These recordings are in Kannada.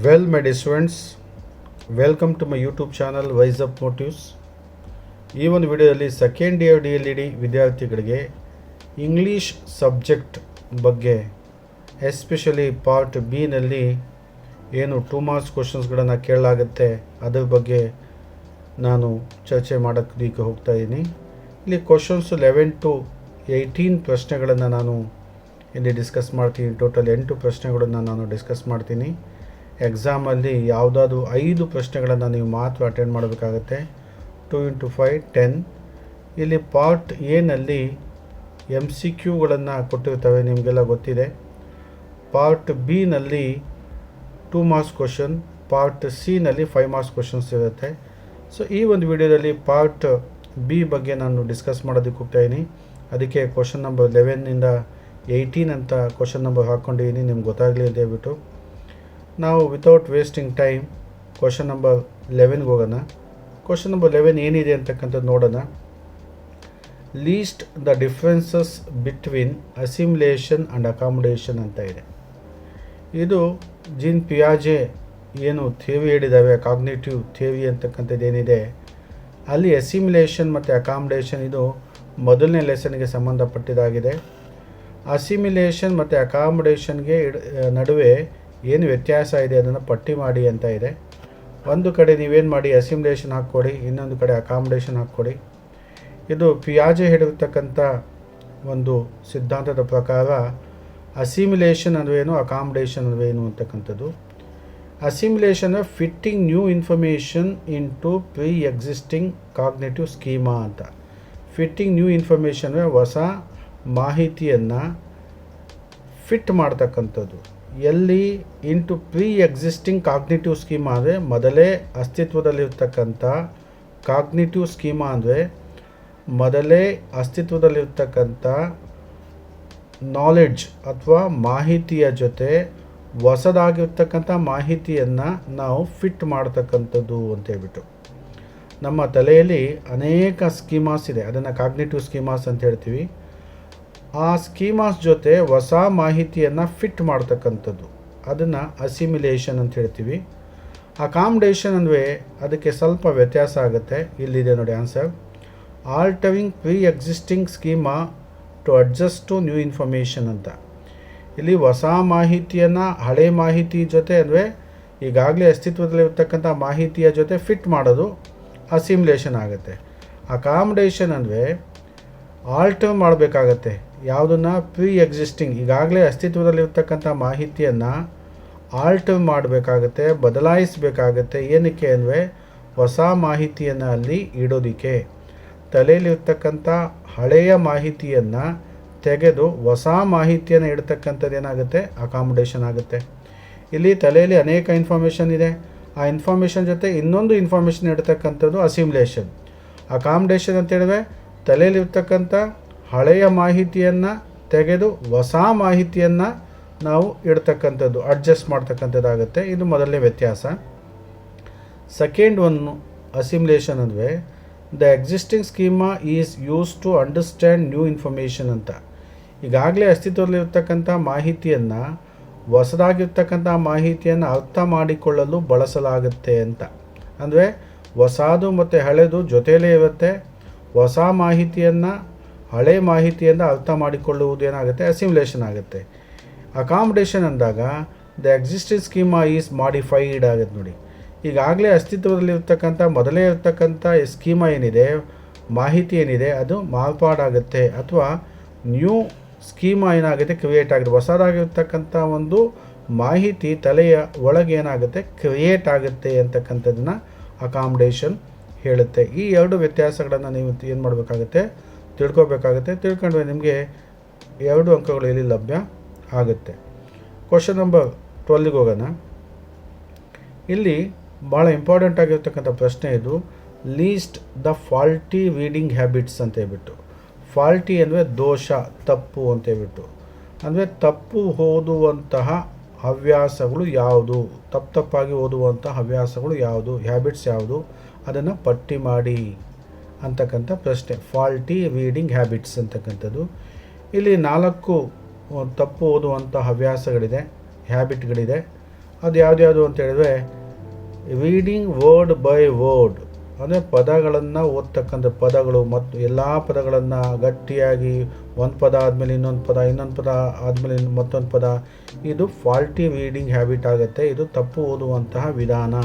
Well, my dear students, welcome to my YouTube channel Wise Up Motives. ಈ ಒಂದು ವಿಡಿಯೋದಲ್ಲಿ ಸೆಕೆಂಡ್ ಇಯರ್ DLED ವಿದ್ಯಾರ್ಥಿಗಳಿಗೆ ಇಂಗ್ಲೀಷ್ ಸಬ್ಜೆಕ್ಟ್ ಬಗ್ಗೆ ಎಸ್ಪೆಷಲಿ ಪಾರ್ಟ್ ಬಿನಲ್ಲಿ ಏನು 2 ಮಾರ್ಕ್ಸ್ ಕ್ವಶನ್ಸ್ಗಳನ್ನು ಕೇಳಲಾಗುತ್ತೆ ಅದರ ಬಗ್ಗೆ ನಾನು ಚರ್ಚೆ ಮಾಡೋದಕ್ಕೆ ಹೋಗ್ತಾ ಇದ್ದೀನಿ. ಇಲ್ಲಿ ಕ್ವಶನ್ಸ್ 11 to 18 ಪ್ರಶ್ನೆಗಳನ್ನು ನಾನು ಇಲ್ಲಿ ಡಿಸ್ಕಸ್ ಮಾಡ್ತೀನಿ. ಟೋಟಲ್ 8 ಪ್ರಶ್ನೆಗಳನ್ನು ನಾನು ಡಿಸ್ಕಸ್ ಮಾಡ್ತೀನಿ. ಎಕ್ಸಾಮಲ್ಲಿ ಯಾವುದಾದ್ರೂ 5 ಪ್ರಶ್ನೆಗಳನ್ನು ನೀವು ಮಾತ್ರ ಅಟೆಂಡ್ ಮಾಡಬೇಕಾಗತ್ತೆ. 2 into 5 10. ಇಲ್ಲಿ ಪಾರ್ಟ್ ಎನಲ್ಲಿ MCQಗಳನ್ನು ಕೊಟ್ಟಿರ್ತವೆ, ನಿಮಗೆಲ್ಲ ಗೊತ್ತಿದೆ. ಪಾರ್ಟ್ ಬಿನಲ್ಲಿ 2 ಮಾರ್ಕ್ಸ್ ಕ್ವಶನ್, ಪಾರ್ಟ್ ಸಿನಲ್ಲಿ 5 ಮಾರ್ಕ್ಸ್ ಕ್ವಶನ್ಸ್ ಇರುತ್ತೆ. ಸೊ ಈ ಒಂದು ವಿಡಿಯೋದಲ್ಲಿ ಪಾರ್ಟ್ ಬಿ ಬಗ್ಗೆ ನಾನು ಡಿಸ್ಕಸ್ ಮಾಡೋದಕ್ಕೆ ಹೋಗ್ತಾಯಿದ್ದೀನಿ. ಅದಕ್ಕೆ ಕ್ವಶನ್ ನಂಬರ್ 11 18 ಅಂತ ಕ್ವಶನ್ ನಂಬರ್ ಹಾಕ್ಕೊಂಡಿದ್ದೀನಿ, ನಿಮ್ಗೆ ಗೊತ್ತಾಗಲಿ ಅಂತ ಹೇಳ್ಬಿಟ್ಟು. ನಾವು without wasting time question number 11ಗೆ ಹೋಗೋಣ. ಕ್ವಶನ್ ನಂಬರ್ 11 ಏನಿದೆ ಅಂತಕ್ಕಂಥದ್ದು ನೋಡೋಣ. List the differences between assimilation and accommodation ಅಂತ ಇದೆ. ಇದು ಜೀನ್ ಪಿಯಾಜೆ ಏನು ಥಿಯರಿ ಹೇಳಿದ್ದಾವೆ, ಕಾಗ್ನೇಟಿವ್ ಥಿಯರಿ ಅಂತಕ್ಕಂಥದ್ದು ಏನಿದೆ, ಅಲ್ಲಿ ಅಸಿಮ್ಯುಲೇಷನ್ ಮತ್ತು ಅಕಾಮಡೇಷನ್ ಇದು ಮೊದಲನೇ ಲೆಸನ್ಗೆ ಸಂಬಂಧಪಟ್ಟಿದ್ದಾಗಿದೆ. ಅಸಿಮ್ಯುಲೇಷನ್ ಮತ್ತು ಅಕಾಮಡೇಷನ್ಗೆ ನಡುವೆ ಏನು ವ್ಯತ್ಯಾಸ ಇದೆ ಅದನ್ನು ಪಟ್ಟಿ ಮಾಡಿ ಅಂತ ಇದೆ. ಒಂದು ಕಡೆ ನೀವೇನು ಮಾಡಿ ಅಸಿಮ್ಯುಲೇಷನ್ ಹಾಕ್ಕೊಡಿ, ಇನ್ನೊಂದು ಕಡೆ ಅಕಾಮಡೇಷನ್ ಹಾಕ್ಕೊಡಿ. ಇದು ಪಿಯಾಜೆ ಹೇಳಿರ್ತಕ್ಕಂಥ ಒಂದು ಸಿದ್ಧಾಂತದ ಪ್ರಕಾರ ಅಸಿಮ್ಯುಲೇಷನ್ ಅಂದ್ರೇನು, ಅಕಾಮಡೇಷನ್ ಅಂದ್ರೇನು ಅಂತಕ್ಕಂಥದ್ದು. Assimilation fitting new information into pre existing cognitive schema ಅಂತ. ಫಿಟ್ಟಿಂಗ್ ನ್ಯೂ ಇನ್ಫಾರ್ಮೇಷನ್ ಹೊಸ ಮಾಹಿತಿಯನ್ನು ಫಿಟ್ ಮಾಡ್ತಕ್ಕಂಥದ್ದು. ಎಲ್ಲಿ into pre existing cognitive schema ಅಂದರೆ ಮೊದಲೇ ಅಸ್ತಿತ್ವದಲ್ಲಿರ್ತಕ್ಕಂಥ ಕಾಗ್ನೇಟಿವ್ ಸ್ಕೀಮಾ ಅಂದರೆ ಮೊದಲೇ ಅಸ್ತಿತ್ವದಲ್ಲಿರ್ತಕ್ಕಂಥ ನಾಲೆಡ್ಜ್ ಅಥವಾ ಮಾಹಿತಿಯ ಜೊತೆ ಹೊಸದಾಗಿರ್ತಕ್ಕಂಥ ಮಾಹಿತಿಯನ್ನು ನಾವು ಫಿಟ್ ಮಾಡ್ತಕ್ಕಂಥದ್ದು ಅಂತೇಳ್ಬಿಟ್ಟು. ನಮ್ಮ ತಲೆಯಲ್ಲಿ ಅನೇಕ ಸ್ಕೀಮಾಸ್ ಇದೆ, ಅದನ್ನು ಕಾಗ್ನೇಟಿವ್ ಸ್ಕೀಮಾಸ್ ಅಂತ ಹೇಳ್ತೀವಿ. ಆ ಸ್ಕೀಮಾಸ್ ಜೊತೆ ಹೊಸ ಮಾಹಿತಿಯನ್ನು ಫಿಟ್ ಮಾಡ್ತಕ್ಕಂಥದ್ದು, ಅದನ್ನು ಅಸಿಮ್ಯುಲೇಷನ್ ಅಂತ ಹೇಳ್ತೀವಿ. ಅಕಾಮಡೇಷನ್ ಅಂದರೆ ಅದಕ್ಕೆ ಸ್ವಲ್ಪ ವ್ಯತ್ಯಾಸ ಆಗುತ್ತೆ. ಇಲ್ಲಿದೆ ನೋಡಿ answer. Altering pre existing schema to adjust to new information ಅಂತ. ಇಲ್ಲಿ ಹೊಸ ಮಾಹಿತಿಯನ್ನು ಹಳೆ ಮಾಹಿತಿ ಜೊತೆ ಅಂದರೆ ಈಗಾಗಲೇ ಅಸ್ತಿತ್ವದಲ್ಲಿರ್ತಕ್ಕಂಥ ಮಾಹಿತಿಯ ಜೊತೆ ಫಿಟ್ ಮಾಡೋದು ಅಸಿಮ್ಯುಲೇಷನ್ ಆಗುತ್ತೆ. ಅಕಾಮಡೇಷನ್ ಅಂದರೆ ಆಲ್ಟರ್ ಮಾಡಬೇಕಾಗತ್ತೆ. ಯಾವುದನ್ನು ಪ್ರೀ ಎಕ್ಸಿಸ್ಟಿಂಗ್ ಈಗಾಗಲೇ ಅಸ್ತಿತ್ವದಲ್ಲಿರ್ತಕ್ಕಂಥ ಮಾಹಿತಿಯನ್ನು ಆಲ್ಟರ್ ಮಾಡಬೇಕಾಗತ್ತೆ, ಬದಲಾಯಿಸಬೇಕಾಗತ್ತೆ. ಏನಕ್ಕೆ ಅಂದರೆ ಹೊಸ ಮಾಹಿತಿಯನ್ನು ಅಲ್ಲಿ ಇಡೋದಕ್ಕೆ. ತಲೆಯಲ್ಲಿರ್ತಕ್ಕಂಥ ಹಳೆಯ ಮಾಹಿತಿಯನ್ನು ತೆಗೆದು ಹೊಸ ಮಾಹಿತಿಯನ್ನು ಇಡ್ತಕ್ಕಂಥದ್ದು ಏನಾಗುತ್ತೆ, ಅಕಾಮಡೇಷನ್ ಆಗುತ್ತೆ. ಇಲ್ಲಿ ತಲೆಯಲ್ಲಿ ಅನೇಕ ಇನ್ಫಾರ್ಮೇಷನ್ ಇದೆ, ಆ ಇನ್ಫಾರ್ಮೇಷನ್ ಜೊತೆ ಇನ್ನೊಂದು ಇನ್ಫಾರ್ಮೇಷನ್ ಇಡ್ತಕ್ಕಂಥದ್ದು ಅಸಿಮ್ಯುಲೇಷನ್. ಅಕಾಮಡೇಷನ್ ಅಂತ ಹೇಳಿದ್ರೆ ತಲೆಯಲ್ಲಿರ್ತಕ್ಕಂಥ ಹಳೆಯ ಮಾಹಿತಿಯನ್ನು ತೆಗೆದು ಹೊಸ ಮಾಹಿತಿಯನ್ನು ನಾವು ಇಡ್ತಕ್ಕಂಥದ್ದು, ಅಡ್ಜಸ್ಟ್ ಮಾಡ್ತಕ್ಕಂಥದ್ದಾಗುತ್ತೆ. ಇದು ಮೊದಲನೇ ವ್ಯತ್ಯಾಸ. ಸೆಕೆಂಡ್ ಒನ್ ಅಸಿಮ್ಯುಲೇಷನ್ ಅಂದರೆ the existing schema is use to understand new information ಅಂತ. ಈಗಾಗಲೇ ಅಸ್ತಿತ್ವದಲ್ಲಿರ್ತಕ್ಕಂಥ ಮಾಹಿತಿಯನ್ನು ಹೊಸದಾಗಿರ್ತಕ್ಕಂಥ ಮಾಹಿತಿಯನ್ನು ಅರ್ಥ ಮಾಡಿಕೊಳ್ಳಲು ಬಳಸಲಾಗುತ್ತೆ ಅಂತ. ಅಂದರೆ ಹೊಸದು ಮತ್ತು ಹಳೆಯದು ಜೊತೆಯಲ್ಲೇ ಇರುತ್ತೆ. ಹೊಸ ಮಾಹಿತಿಯನ್ನು ಹಳೆ ಮಾಹಿತಿಯಿಂದ ಅರ್ಥ ಮಾಡಿಕೊಳ್ಳುವುದೇನಾಗುತ್ತೆ, ಅಸಿಮ್ಯುಲೇಷನ್ ಆಗುತ್ತೆ. ಅಕಾಮಡೇಷನ್ ಅಂದಾಗ the existing schema is modified ಆಗುತ್ತೆ ನೋಡಿ. ಈಗಾಗಲೇ ಅಸ್ತಿತ್ವದಲ್ಲಿರ್ತಕ್ಕಂಥ ಮೊದಲೇ ಇರ್ತಕ್ಕಂಥ ಸ್ಕೀಮಾ ಏನಿದೆ, ಮಾಹಿತಿ ಏನಿದೆ, ಅದು ಮಾರ್ಪಾಡಾಗುತ್ತೆ ಅಥವಾ ನ್ಯೂ ಸ್ಕೀಮಾ ಏನಾಗುತ್ತೆ, ಕ್ರಿಯೇಟ್ ಆಗುತ್ತೆ. ಹೊಸದಾಗಿರ್ತಕ್ಕಂಥ ಒಂದು ಮಾಹಿತಿ ತಲೆಯ ಒಳಗೆ ಏನಾಗುತ್ತೆ, ಕ್ರಿಯೇಟ್ ಆಗುತ್ತೆ ಅಂತಕ್ಕಂಥದ್ದನ್ನು ಅಕಾಮಡೇಷನ್ ಹೇಳುತ್ತೆ. ಈ ಎರಡು ವ್ಯತ್ಯಾಸಗಳನ್ನು ನೀವು ಏನು ಮಾಡಬೇಕಾಗುತ್ತೆ, ತಿಳ್ಕೊಬೇಕಾಗುತ್ತೆ. ತಿಳ್ಕೊಂಡ್ರೆ ನಿಮಗೆ 2 ಅಂಕಗಳು ಇಲ್ಲಿ ಲಭ್ಯ ಆಗುತ್ತೆ. ಕ್ವಶನ್ ನಂಬರ್ 12ಗೆ ಹೋಗೋಣ. ಇಲ್ಲಿ ಭಾಳ ಇಂಪಾರ್ಟೆಂಟ್ ಆಗಿರ್ತಕ್ಕಂಥ ಪ್ರಶ್ನೆ ಇದು. List the faulty reading habits ಅಂತ ಹೇಳ್ಬಿಟ್ಟು. ಫಾಲ್ಟಿ ಅಂದರೆ ದೋಷ, ತಪ್ಪು ಅಂತ ಹೇಳ್ಬಿಟ್ಟು. ಅಂದರೆ ತಪ್ಪು ಓದುವಂತಹ ಹವ್ಯಾಸಗಳು ಯಾವುದು, ತಪ್ಪಾಗಿ ಓದುವಂಥ ಹವ್ಯಾಸಗಳು ಯಾವುದು, ಹ್ಯಾಬಿಟ್ಸ್ ಯಾವುದು, ಅದನ್ನು ಪಟ್ಟಿ ಮಾಡಿ ಅಂತಕ್ಕಂಥ ಪ್ರಶ್ನೆ. ಫಾಲ್ಟಿ ರೀಡಿಂಗ್ ಹ್ಯಾಬಿಟ್ಸ್ ಅಂತಕ್ಕಂಥದ್ದು. ಇಲ್ಲಿ 4 ತಪ್ಪು ಓದುವಂಥ ಹವ್ಯಾಸಗಳಿದೆ, ಹ್ಯಾಬಿಟ್ಗಳಿದೆ. ಅದು ಯಾವ್ದು ಅಂತ ಹೇಳಿದ್ರೆ ರೀಡಿಂಗ್ ವರ್ಡ್ ಬೈ ವರ್ಡ್, ಅಂದರೆ ಪದಗಳನ್ನು ಓದ್ತಕ್ಕಂಥ ಪದಗಳು ಮತ್ತು ಎಲ್ಲ ಪದಗಳನ್ನು ಗಟ್ಟಿಯಾಗಿ ಒಂದು ಪದ ಆದಮೇಲೆ ಇನ್ನೊಂದು ಪದ ಆದಮೇಲೆ ಮತ್ತೊಂದು ಪದ, ಇದು ಫಾಲ್ಟಿ ರೀಡಿಂಗ್ ಹ್ಯಾಬಿಟ್ ಆಗುತ್ತೆ. ಇದು ತಪ್ಪು ಓದುವಂತಹ ವಿಧಾನ.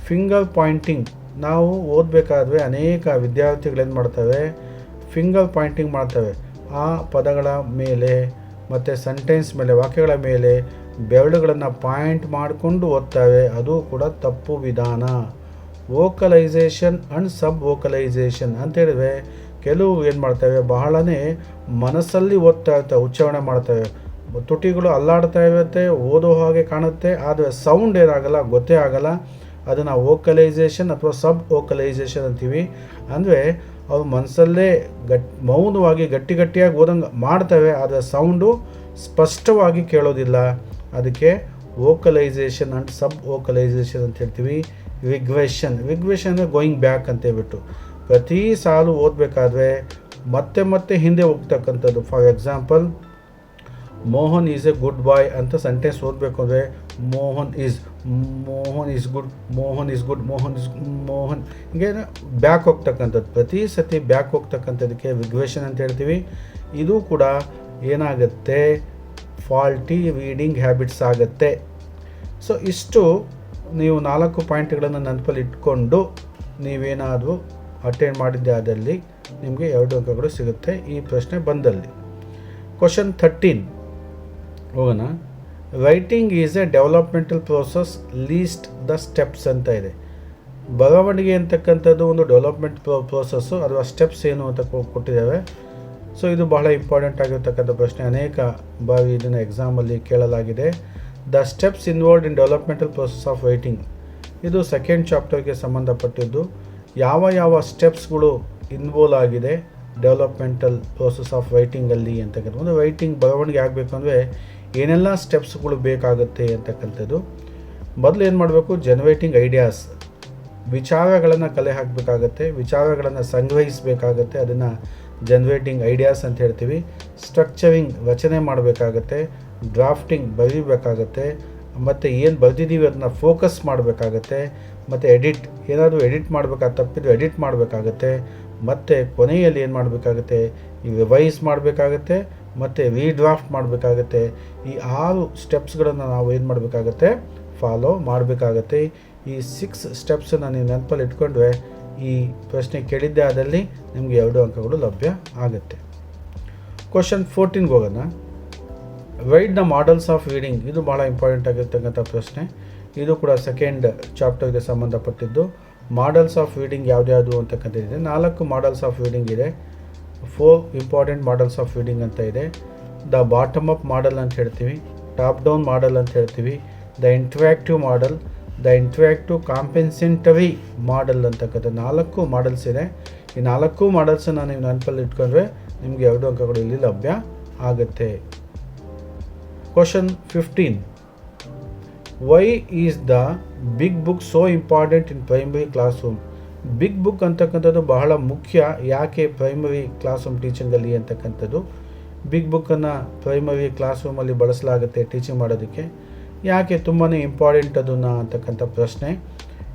ಫಿಂಗರ್ ಪಾಯಿಂಟಿಂಗ್, ನಾವು ಓದಬೇಕಾದ್ರೆ ಅನೇಕ ವಿದ್ಯಾರ್ಥಿಗಳೇನು ಮಾಡ್ತವೆ, ಫಿಂಗರ್ ಪಾಯಿಂಟಿಂಗ್ ಮಾಡ್ತವೆ. ಆ ಪದಗಳ ಮೇಲೆ ಮತ್ತು ಸೆಂಟೆನ್ಸ್ ಮೇಲೆ, ವಾಕ್ಯಗಳ ಮೇಲೆ ಬೆರಳುಗಳನ್ನು ಪಾಯಿಂಟ್ ಮಾಡಿಕೊಂಡು ಓದ್ತವೆ. ಅದು ಕೂಡ ತಪ್ಪು ವಿಧಾನ. ವೋಕಲೈಸೇಷನ್ ಆ್ಯಂಡ್ ಸಬ್ ವೋಕಲೈಸೇಷನ್ ಅಂತೇಳಿದ್ರೆ ಕೆಲವು ಏನು ಮಾಡ್ತವೆ, ಬಹಳನೇ ಮನಸ್ಸಲ್ಲಿ ಓದ್ತಾ ಇರ್ತವೆ, ಉಚ್ಚಾರಣೆ ಮಾಡ್ತವೆ, ತುಟಿಗಳು ಅಲ್ಲಾಡ್ತಾ ಇರುತ್ತೆ, ಓದೋ ಹಾಗೆ ಕಾಣುತ್ತೆ, ಆದರೆ ಸೌಂಡ್ ಏನಾಗಲ್ಲ, ಗೊತ್ತೇ ಆಗಲ್ಲ. ಅದನ್ನು ವೋಕಲೈಸೇಷನ್ ಅಥವಾ ಸಬ್ ವೋಕಲೈಸೇಷನ್ ಅಂತೀವಿ. ಅಂದರೆ ಅವು ಮನಸ್ಸಲ್ಲೇ ಮೌನವಾಗಿ ಗಟ್ಟಿಯಾಗಿ ಓದಂಗೆ ಮಾಡ್ತವೆ, ಆದರೆ ಸೌಂಡು ಸ್ಪಷ್ಟವಾಗಿ ಕೇಳೋದಿಲ್ಲ. ಅದಕ್ಕೆ ವೋಕಲೈಸೇಷನ್ ಆ್ಯಂಡ್ ಸಬ್ ವೋಕಲೈಸೇಷನ್ ಅಂತ ಹೇಳ್ತೀವಿ. ರಿಗ್ರೆಷನ್ ಅಂದರೆ ಗೋಯಿಂಗ್ ಬ್ಯಾಕ್ ಅಂತ ಹೇಳ್ಬಿಟ್ಟು ಪ್ರತಿ ಸಾಲು ಓದಬೇಕಾದ್ರೆ ಮತ್ತೆ ಹಿಂದೆ ಹೋಗ್ತಕ್ಕಂಥದ್ದು. For example, Mohan is a good boy ಅಂತ ಸೆಂಟೆನ್ಸ್ ಓದಬೇಕು ಅಂದರೆ ಮೋಹನ್ ಈಸ್ ಗುಡ್ ಹೀಗೆ ಬ್ಯಾಕ್ ಹೋಗ್ತಕ್ಕಂಥದ್ದು, ಪ್ರತಿ ಸತಿ ಬ್ಯಾಕ್ ಹೋಗ್ತಕ್ಕಂಥದ್ದಕ್ಕೆ ರಿಗ್ರೆಷನ್ ಅಂತ ಹೇಳ್ತೀವಿ. ಇದು ಕೂಡ ಏನಾಗುತ್ತೆ, ಫಾಲ್ಟಿ ರೀಡಿಂಗ್ ಹ್ಯಾಬಿಟ್ಸ್ ಆಗುತ್ತೆ. ಸೊ ಇಷ್ಟು ನೀವು 4 ಪಾಯಿಂಟ್ಗಳನ್ನು ನೆನಪಲ್ಲಿ ಇಟ್ಕೊಂಡು ನೀವೇನಾದರೂ ಅಟೆಂಡ್ ಮಾಡಿದ್ದೆ ಆದಲ್ಲಿ ನಿಮಗೆ 2 ಅಂಕಗಳು ಸಿಗುತ್ತೆ ಈ ಪ್ರಶ್ನೆ ಬಂದಲ್ಲಿ. ಕ್ವಶನ್ 13 ಹೋಗೋಣ. Writing is A developmental process, list the steps ಅಂತ ಇದೆ. ಬರವಣಿಗೆ ಅಂತಕ್ಕಂಥದ್ದು ಒಂದು ಡೆವಲಪ್ಮೆಂಟ್ ಪ್ರೋಸೆಸ್ಸು, ಅಥವಾ ಸ್ಟೆಪ್ಸ್ ಏನು ಅಂತ ಕೊಟ್ಟಿದ್ದಾವೆ. ಸೊ ಇದು ಬಹಳ ಇಂಪಾರ್ಟೆಂಟ್ ಆಗಿರ್ತಕ್ಕಂಥ ಪ್ರಶ್ನೆ, ಅನೇಕ ಬಾರಿ ಇದನ್ನು ಎಕ್ಸಾಮಲ್ಲಿ ಕೇಳಲಾಗಿದೆ. The steps involved in developmental process of writing, ಇದು ಸೆಕೆಂಡ್ ಚಾಪ್ಟರ್ಗೆ ಸಂಬಂಧಪಟ್ಟಿದ್ದು. ಯಾವ ಸ್ಟೆಪ್ಸ್ಗಳು ಇನ್ವಾಲ್ವ್ ಆಗಿದೆ ಡೆವಲಪ್ಮೆಂಟಲ್ ಪ್ರೋಸೆಸ್ ಆಫ್ ರೈಟಿಂಗಲ್ಲಿ ಅಂತಕ್ಕಂಥ. ಒಂದು ರೈಟಿಂಗ್ ಬರವಣಿಗೆ ಆಗಬೇಕು ಅಂದರೆ ಏನೆಲ್ಲ ಸ್ಟೆಪ್ಸ್ಗಳು ಬೇಕಾಗುತ್ತೆ ಅಂತಕ್ಕಂಥದ್ದು. ಮೊದಲು ಏನು ಮಾಡಬೇಕು, ಜನರೇಟಿಂಗ್ ಐಡಿಯಾಸ್, ವಿಚಾರಗಳನ್ನು ಕಲೆ ಹಾಕಬೇಕಾಗತ್ತೆ, ವಿಚಾರಗಳನ್ನು ಸಂಗ್ರಹಿಸಬೇಕಾಗತ್ತೆ, ಅದನ್ನು ಜನರೇಟಿಂಗ್ ಐಡಿಯಾಸ್ ಅಂತ ಹೇಳ್ತೀವಿ. ಸ್ಟ್ರಕ್ಚರಿಂಗ್, ರಚನೆ ಮಾಡಬೇಕಾಗತ್ತೆ. ಡ್ರಾಫ್ಟಿಂಗ್, ಬರೀಬೇಕಾಗತ್ತೆ. ಮತ್ತು ಏನು ಬರೆದಿದ್ದೀವಿ ಅದನ್ನು ಫೋಕಸ್ ಮಾಡಬೇಕಾಗತ್ತೆ. ಮತ್ತು ಎಡಿಟ್, ಏನಾದರೂ ಎಡಿಟ್ ಮಾಡಬೇಕಾದ್ರೆ ತಪ್ಪಿದ್ದು ಎಡಿಟ್ ಮಾಡಬೇಕಾಗತ್ತೆ. ಮತ್ತು ಕೊನೆಯಲ್ಲಿ ಏನು ಮಾಡಬೇಕಾಗತ್ತೆ, ಈ ರಿವೈಸ್ ಮಾಡಬೇಕಾಗತ್ತೆ ಮತ್ತು ರೀಡ್ರಾಫ್ಟ್ ಮಾಡಬೇಕಾಗತ್ತೆ. ಈ 6 ಸ್ಟೆಪ್ಸ್ಗಳನ್ನು ನಾವು ಏನು ಮಾಡಬೇಕಾಗತ್ತೆ, ಫಾಲೋ ಮಾಡಬೇಕಾಗತ್ತೆ. ಈ 6 ಸ್ಟೆಪ್ಸನ್ನು ನೀವು ನೆನಪಲ್ಲಿ ಇಟ್ಕೊಂಡ್ರೆ ಈ ಪ್ರಶ್ನೆ ಕೇಳಿದ್ದೆ ಆದಲ್ಲಿ ನಿಮಗೆ 2 ಅಂಕಗಳು ಲಭ್ಯ ಆಗುತ್ತೆ. ಕ್ವಶನ್ 14 ಹೋಗೋಣ. Right the models of reading, ಇದು ಭಾಳ ಇಂಪಾರ್ಟೆಂಟ್ ಆಗಿರ್ತಕ್ಕಂಥ ಪ್ರಶ್ನೆ. ಇದು ಕೂಡ ಸೆಕೆಂಡ್ ಚಾಪ್ಟರ್ಗೆ ಸಂಬಂಧಪಟ್ಟಿದ್ದು. ಮಾಡೆಲ್ಸ್ ಆಫ್ ರೀಡಿಂಗ್ ಯಾವ್ದು ಅಂತಕ್ಕಂಥದ್ದಿದೆ. 4 ಮಾಡೆಲ್ಸ್ ಆಫ್ ರೀಡಿಂಗ್ ಇದೆ. 4 ಇಂಪಾರ್ಟೆಂಟ್ ಮಾಡೆಲ್ಸ್ ಆಫ್ ರೀಡಿಂಗ್ ಅಂತ ಇದೆ. ದ ಬಾಟಮ್ ಅಪ್ ಮಾಡೆಲ್ ಅಂತ ಹೇಳ್ತೀವಿ, ಟಾಪ್ ಡೌನ್ ಮಾಡೆಲ್ ಅಂತ ಹೇಳ್ತೀವಿ, the interactive model, the interactive compensatory model ಅಂತಕ್ಕಂಥ 4 ಮಾಡೆಲ್ಸ್ ಇದೆ. ಈ 4 ಮಾಡೆಲ್ಸನ್ನು ನೀವು ನೆನಪಲ್ಲಿ ಇಟ್ಕೊಂಡ್ರೆ ನಿಮಗೆ 2 ಅಂಕಗಳು ಇಲ್ಲಿ ಲಭ್ಯ ಆಗುತ್ತೆ. Question 15. Why is the big book so important in primary class room? Big book ಅಂತಕ್ಕಂಥದ್ದು ಬಹಳ ಮುಖ್ಯ ಯಾಕೆ ಪ್ರೈಮರಿ ಕ್ಲಾಸ್ ರೂಮ್ ಟೀಚಿಂಗಲ್ಲಿ ಅಂತಕ್ಕಂಥದ್ದು. ಬಿಗ್ ಬುಕ್ಕನ್ನು ಪ್ರೈಮರಿ ಕ್ಲಾಸ್ ರೂಮಲ್ಲಿ ಬಳಸಲಾಗುತ್ತೆ ಟೀಚಿಂಗ್ ಮಾಡೋದಕ್ಕೆ. ಯಾಕೆ ತುಂಬಾ ಇಂಪಾರ್ಟೆಂಟ್ ಅದನ್ನು ಅಂತಕ್ಕಂಥ ಪ್ರಶ್ನೆ.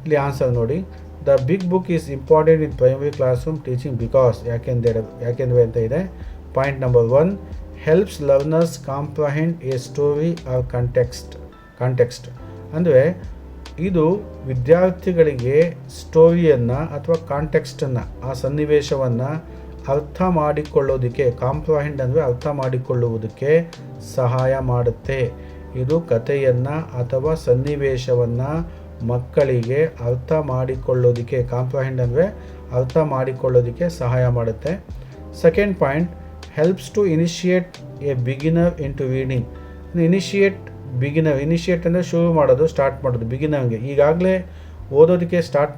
ಇಲ್ಲಿ ಆನ್ಸರ್ ನೋಡಿ. The big book is important in primary class room teaching because, ಯಾಕೆಂದರೆ ಅಂತ ಇದೆ. Point number 1, helps learners comprehend a story or context. ಅಂದರೆ ಇದು ವಿದ್ಯಾರ್ಥಿಗಳಿಗೆ ಸ್ಟೋರಿಯನ್ನು ಅಥವಾ ಕಾಂಟೆಕ್ಸ್ಟನ್ನು, ಆ ಸನ್ನಿವೇಶವನ್ನು ಅರ್ಥ ಮಾಡಿಕೊಳ್ಳೋದಕ್ಕೆ, ಕಾಂಪ್ರಹೆಂಡ್ ಅಂದರೆ ಅರ್ಥ ಮಾಡಿಕೊಳ್ಳುವುದಕ್ಕೆ ಸಹಾಯ ಮಾಡುತ್ತೆ. ಇದು ಕಥೆಯನ್ನು ಅಥವಾ ಸನ್ನಿವೇಶವನ್ನು ಮಕ್ಕಳಿಗೆ ಅರ್ಥ ಮಾಡಿಕೊಳ್ಳೋದಕ್ಕೆ, ಕಾಂಪ್ರಹೆಂಡ್ ಅಂದರೆ ಅರ್ಥ ಮಾಡಿಕೊಳ್ಳೋದಕ್ಕೆ ಸಹಾಯ ಮಾಡುತ್ತೆ. Second point, helps to initiate a beginner in to reading. Initiate ಅಂದರೆ ಶುರು ಮಾಡೋದು, ಸ್ಟಾರ್ಟ್ ಮಾಡೋದು. ಬಿಗಿನರ್ಗೆ ಈಗಾಗಲೇ ಓದೋದಕ್ಕೆ ಸ್ಟಾರ್ಟ್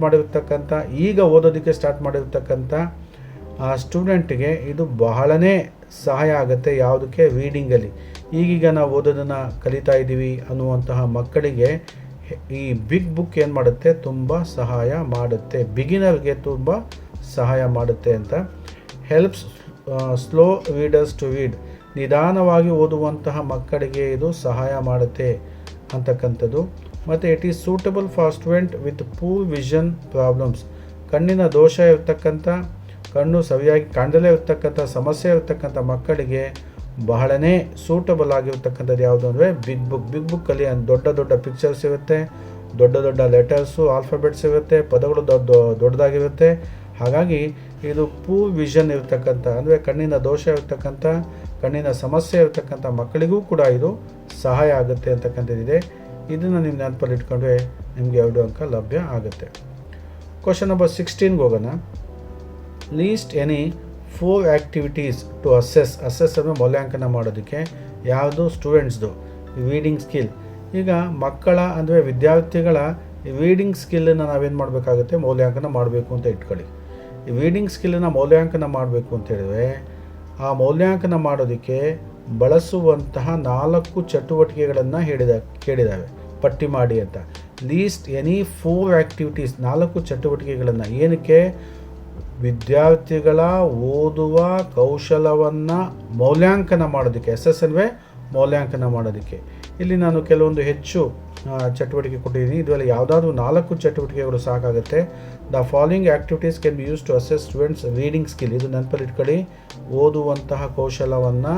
ಮಾಡಿರ್ತಕ್ಕಂಥ ಸ್ಟೂಡೆಂಟ್ಗೆ ಇದು ಬಹಳನೇ ಸಹಾಯ ಆಗುತ್ತೆ. ಯಾವುದಕ್ಕೆ? ರೀಡಿಂಗಲ್ಲಿ. ಈಗೀಗ ನಾವು ಓದೋದನ್ನು ಕಲಿತಾ ಇದ್ದೀವಿ ಅನ್ನುವಂತಹ ಮಕ್ಕಳಿಗೆ ಈ ಬಿಗ್ ಬುಕ್ ಏನು ಮಾಡುತ್ತೆ, ತುಂಬ ಸಹಾಯ ಮಾಡುತ್ತೆ. ಬಿಗಿನರ್ಗೆ ತುಂಬ ಸಹಾಯ ಮಾಡುತ್ತೆ ಅಂತ. Helps slow readers to read. ನಿಧಾನವಾಗಿ ಓದುವಂತಹ ಮಕ್ಕಳಿಗೆ ಇದು ಸಹಾಯ ಮಾಡುತ್ತೆ. ಅಂತಕ್ಕಂಥದ್ದು. ಮತ್ತು it is suitable for student with poor vision problems. ಕಣ್ಣಿನ ದೋಷ ಇರತಕ್ಕಂಥ, ಕಣ್ಣು ಸರಿಯಾಗಿ ಕಾಣದಲ್ಲೇ ಇರತಕ್ಕಂಥ ಸಮಸ್ಯೆ ಇರತಕ್ಕಂಥ ಮಕ್ಕಳಿಗೆ ಬಹಳನೇ ಸೂಟಬಲ್ ಆಗಿರ್ತಕ್ಕಂಥದ್ದು ಯಾವುದು ಅಂದರೆ ಬಿಗ್ ಬುಕ್ಕಲ್ಲಿ ದೊಡ್ಡ ದೊಡ್ಡ ಪಿಕ್ಚರ್ಸ್ ಇರುತ್ತೆ, ದೊಡ್ಡ ದೊಡ್ಡ ಲೆಟರ್ಸು, ಆಲ್ಫಾಬೆಟ್ಸ್ ಇರುತ್ತೆ, ಪದಗಳು ದೊಡ್ಡದಾಗಿರುತ್ತೆ. ಹಾಗಾಗಿ ಇದು ಪೂರ್ ವಿಷನ್ ಇರತಕ್ಕಂಥ, ಅಂದರೆ ಕಣ್ಣಿನ ದೋಷ ಇರತಕ್ಕಂಥ, ಕಣ್ಣಿನ ಸಮಸ್ಯೆ ಇರತಕ್ಕಂಥ ಮಕ್ಕಳಿಗೂ ಕೂಡ ಇದು ಸಹಾಯ ಆಗುತ್ತೆ ಅಂತಕ್ಕಂಥದ್ದಿದೆ. ಇದನ್ನು ನೀವು ನೆನಪಲ್ಲಿ ಇಟ್ಕೊಂಡ್ರೆ ನಿಮಗೆ 2 ಅಂಕ ಲಭ್ಯ ಆಗುತ್ತೆ. ಕ್ವಶನ್ ನಂಬರ್ 16ಗೆ ಹೋಗೋಣ. Least any 4 activities to assess ಅಂದರೆ ಮೌಲ್ಯಾಂಕನ ಮಾಡೋದಕ್ಕೆ ಯಾವುದು ಸ್ಟೂಡೆಂಟ್ಸ್ದು ರೀಡಿಂಗ್ ಸ್ಕಿಲ್. ಈಗ ಮಕ್ಕಳ ಅಂದರೆ ವಿದ್ಯಾರ್ಥಿಗಳ ರೀಡಿಂಗ್ ಸ್ಕಿಲ್ಲನ್ನು ನಾವೇನು ಮಾಡಬೇಕಾಗುತ್ತೆ, ಮೌಲ್ಯಾಂಕನ ಮಾಡಬೇಕು ಅಂತ ಇಟ್ಕೊಳ್ಳಿ. ಈ ರೀಡಿಂಗ್ ಸ್ಕಿಲ್ಲನ್ನು ಮೌಲ್ಯಾಂಕನ ಮಾಡಬೇಕು ಅಂತ ಹೇಳಿದ್ರೆ ಆ ಮೌಲ್ಯಾಂಕನ ಮಾಡೋದಕ್ಕೆ ಬಳಸುವಂತಹ 4 ಚಟುವಟಿಕೆಗಳನ್ನು ಕೇಳಿದ್ದಾವೆ, ಪಟ್ಟಿ ಮಾಡಿ ಅಂತ. ಲೀಸ್ಟ್ ಎನಿ 4 ಆ್ಯಕ್ಟಿವಿಟೀಸ್, 4 ಚಟುವಟಿಕೆಗಳನ್ನು. ಏನಕ್ಕೆ? ವಿದ್ಯಾರ್ಥಿಗಳ ಓದುವ ಕೌಶಲವನ್ನು ಮೌಲ್ಯಾಂಕನ ಮಾಡೋದಕ್ಕೆ, SSNV ಮೌಲ್ಯಾಂಕನ ಮಾಡೋದಕ್ಕೆ. ಇಲ್ಲಿ ನಾನು ಕೆಲವೊಂದು ಹೆಚ್ಚು ಚಟುವಟಿಕೆ ಕೊಟ್ಟಿದ್ದೀನಿ. ಇದರಲ್ಲಿ ಯಾವುದಾದ್ರೂ 4 ಚಟುವಟಿಕೆಗಳು ಸಾಕಾಗುತ್ತೆ. The following activities can be use to assess students reading skill. ಇದು ನೆನಪಲ್ಲಿ ಇಟ್ಕೊಳ್ಳಿ. ಓದುವಂತಹ ಕೌಶಲವನ್ನು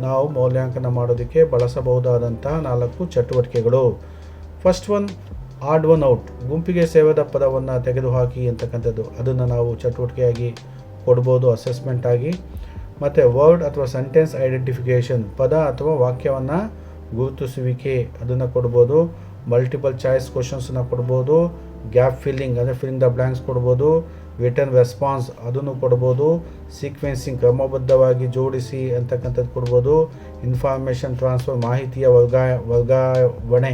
ನಾವು ಮೌಲ್ಯಾಂಕನ ಮಾಡೋದಕ್ಕೆ ಬಳಸಬಹುದಾದಂತಹ 4 ಚಟುವಟಿಕೆಗಳು. First one, odd one out. ಗುಂಪಿಗೆ ಸೇವದ ಪದವನ್ನು ತೆಗೆದುಹಾಕಿ ಅಂತಕ್ಕಂಥದ್ದು. ಅದನ್ನು ನಾವು ಚಟುವಟಿಕೆಯಾಗಿ ಕೊಡ್ಬೋದು ಅಸೆಸ್ಮೆಂಟ್ ಆಗಿ. ಮತ್ತು ವರ್ಡ್ ಅಥವಾ ಸೆಂಟೆನ್ಸ್ ಐಡೆಂಟಿಫಿಕೇಷನ್, ಪದ ಅಥವಾ ವಾಕ್ಯವನ್ನು ಗುರುತಿಸುವಿಕೆ, ಅದನ್ನು ಕೊಡ್ಬೋದು. ಮಲ್ಟಿಪಲ್ ಚಾಯ್ಸ್ ಕ್ವಶನ್ಸನ್ನು ಕೊಡ್ಬೋದು. ಗ್ಯಾಪ್ ಫಿಲ್ಲಿಂಗ್ ಅಂದರೆ ಫಿಲ್ಲಿಂಗ್ ದ ಬ್ಲ್ಯಾಂಕ್ಸ್ ಕೊಡ್ಬೋದು. ರಿಟರ್ನ್ ರೆಸ್ಪಾನ್ಸ್ ಅದನ್ನು ಕೊಡ್ಬೋದು. ಸೀಕ್ವೆನ್ಸಿಂಗ್ ಕ್ರಮಬದ್ಧವಾಗಿ ಜೋಡಿಸಿ ಅಂತಕ್ಕಂಥದ್ದು ಕೊಡ್ಬೋದು. ಇನ್ಫಾರ್ಮೇಷನ್ ಟ್ರಾನ್ಸ್ಫರ್ ಮಾಹಿತಿಯ ವರ್ಗಾವಣೆ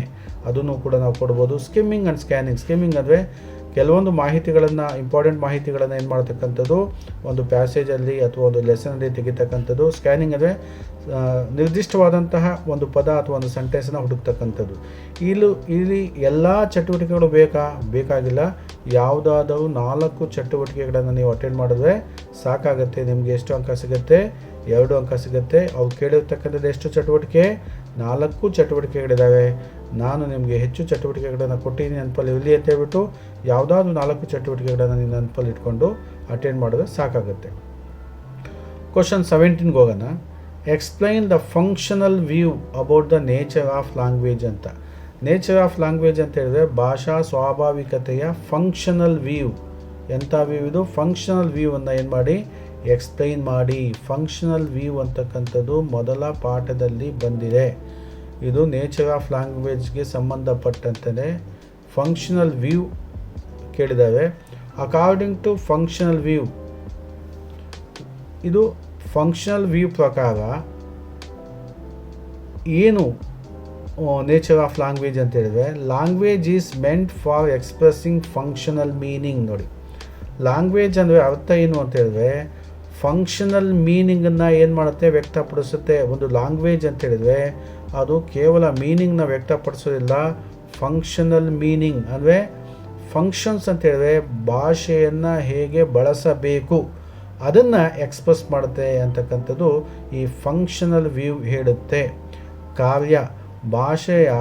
ಅದನ್ನು ಕೂಡ ನಾವು ಕೊಡ್ಬೋದು. Skimming and scanning. ಸ್ಕಿಮ್ಮಿಂಗ್ ಅಂದರೆ ಕೆಲವೊಂದು ಮಾಹಿತಿಗಳನ್ನು, ಇಂಪಾರ್ಟೆಂಟ್ ಮಾಹಿತಿಗಳನ್ನು ಏನು ಮಾಡ್ತಕ್ಕಂಥದ್ದು ಒಂದು ಪ್ಯಾಸೇಜಲ್ಲಿ ಅಥವಾ ಒಂದು ಲೆಸನಲ್ಲಿ ತೆಗಿತಕ್ಕಂಥದ್ದು. ಸ್ಕ್ಯಾನಿಂಗ್ ಅಂದರೆ ನಿರ್ದಿಷ್ಟವಾದಂತಹ ಒಂದು ಪದ ಅಥವಾ ಒಂದು ಸೆಂಟೆನ್ಸನ್ನು ಹುಡುಕ್ತಕ್ಕಂಥದ್ದು. ಇಲ್ಲಿ ಎಲ್ಲ ಚಟುವಟಿಕೆಗಳು ಬೇಕಾಗಿಲ್ಲ. ಯಾವುದಾದರೂ 4 ಚಟುವಟಿಕೆಗಳನ್ನು ನೀವು ಅಟೆಂಡ್ ಮಾಡಿದ್ರೆ ಸಾಕಾಗುತ್ತೆ. ನಿಮಗೆ ಎಷ್ಟು ಅಂಕ ಸಿಗುತ್ತೆ? 2 ಅಂಕ ಸಿಗುತ್ತೆ. ಅವು ಕೇಳಿರ್ತಕ್ಕಂಥದ್ದು ಎಷ್ಟು ಚಟುವಟಿಕೆ? 4 ಚಟುವಟಿಕೆಗಳಿದ್ದಾವೆ. ನಾನು ನಿಮಗೆ ಹೆಚ್ಚು ಚಟುವಟಿಕೆಗಳನ್ನು ಕೊಟ್ಟಿದ್ದೀನಿ ನೆನಪಲ್ಲಿ ಇರಲಿ ಅಂತ ಹೇಳ್ಬಿಟ್ಟು ಯಾವುದಾದ್ರೂ 4 ಚಟುವಟಿಕೆಗಳನ್ನು ನೀವು ನೆನಪಲ್ಲಿ ಇಟ್ಕೊಂಡು ಅಟೆಂಡ್ ಮಾಡಿದ್ರೆ ಸಾಕಾಗುತ್ತೆ. ಕ್ವಶನ್ 17ಗೆ ಹೋಗೋಣ. Explain the functional view about the nature of language ಅಂತ. ನೇಚರ್ ಆಫ್ ಲ್ಯಾಂಗ್ವೇಜ್ ಅಂತ ಹೇಳಿದ್ರೆ ಭಾಷಾ ಸ್ವಾಭಾವಿಕತೆಯ ಫಂಕ್ಷನಲ್ ವ್ಯೂ. ಎಂಥ ವ್ಯೂ ಇದು? ಫಂಕ್ಷನಲ್ ವ್ಯೂವನ್ನು ಏನು ಮಾಡಿ, ಎಕ್ಸ್ಪ್ಲೈನ್ ಮಾಡಿ. ಫಂಕ್ಷನಲ್ ವ್ಯೂ ಅಂತಕ್ಕಂಥದ್ದು ಮೊದಲ ಪಾಠದಲ್ಲಿ ಬಂದಿದೆ. ಇದು ನೇಚರ್ ಆಫ್ ಲ್ಯಾಂಗ್ವೇಜ್ಗೆ ಸಂಬಂಧಪಟ್ಟಂತೆ ಫಂಕ್ಷನಲ್ ವ್ಯೂ ಕೇಳಿದ್ದಾವೆ. ಅಕಾರ್ಡಿಂಗ್ ಟು ಫಂಕ್ಷನಲ್ ವ್ಯೂ, ಇದು ಫಂಕ್ಷನಲ್ ವ್ಯೂ ಪ್ರಕಾರ ಏನು ನೇಚರ್ ಆಫ್ ಲ್ಯಾಂಗ್ವೇಜ್ ಅಂತ ಹೇಳಿದ್ರೆ, language is meant for expressing functional meaning. ನೋಡಿ, ಲ್ಯಾಂಗ್ವೇಜ್ ಅಂದರೆ ಅರ್ಥ ಏನು ಅಂತ ಹೇಳಿದ್ರೆ ಫಂಕ್ಷನಲ್ ಮೀನಿಂಗನ್ನು ಏನು ಮಾಡುತ್ತೆ, ವ್ಯಕ್ತಪಡಿಸುತ್ತೆ. ಒಂದು ಲ್ಯಾಂಗ್ವೇಜ್ ಅಂತ ಹೇಳಿದ್ರೆ ಅದು ಕೇವಲ ಮೀನಿಂಗ್ನ ವ್ಯಕ್ತಪಡಿಸೋದಿಲ್ಲ. ಫಂಕ್ಷನಲ್ ಮೀನಿಂಗ್ ಅಂದರೆ ಫಂಕ್ಷನ್ಸ್ ಅಂತ ಹೇಳಿದ್ರೆ ಭಾಷೆಯನ್ನು ಹೇಗೆ ಬಳಸಬೇಕು ಅದನ್ನು ಎಕ್ಸ್ಪ್ರೆಸ್ ಮಾಡುತ್ತೆ ಅಂತಕ್ಕಂಥದ್ದು ಈ ಫಂಕ್ಷನಲ್ ವ್ಯೂ ಹೇಳುತ್ತೆ. ಕಾವ್ಯ, ಭಾಷೆಯ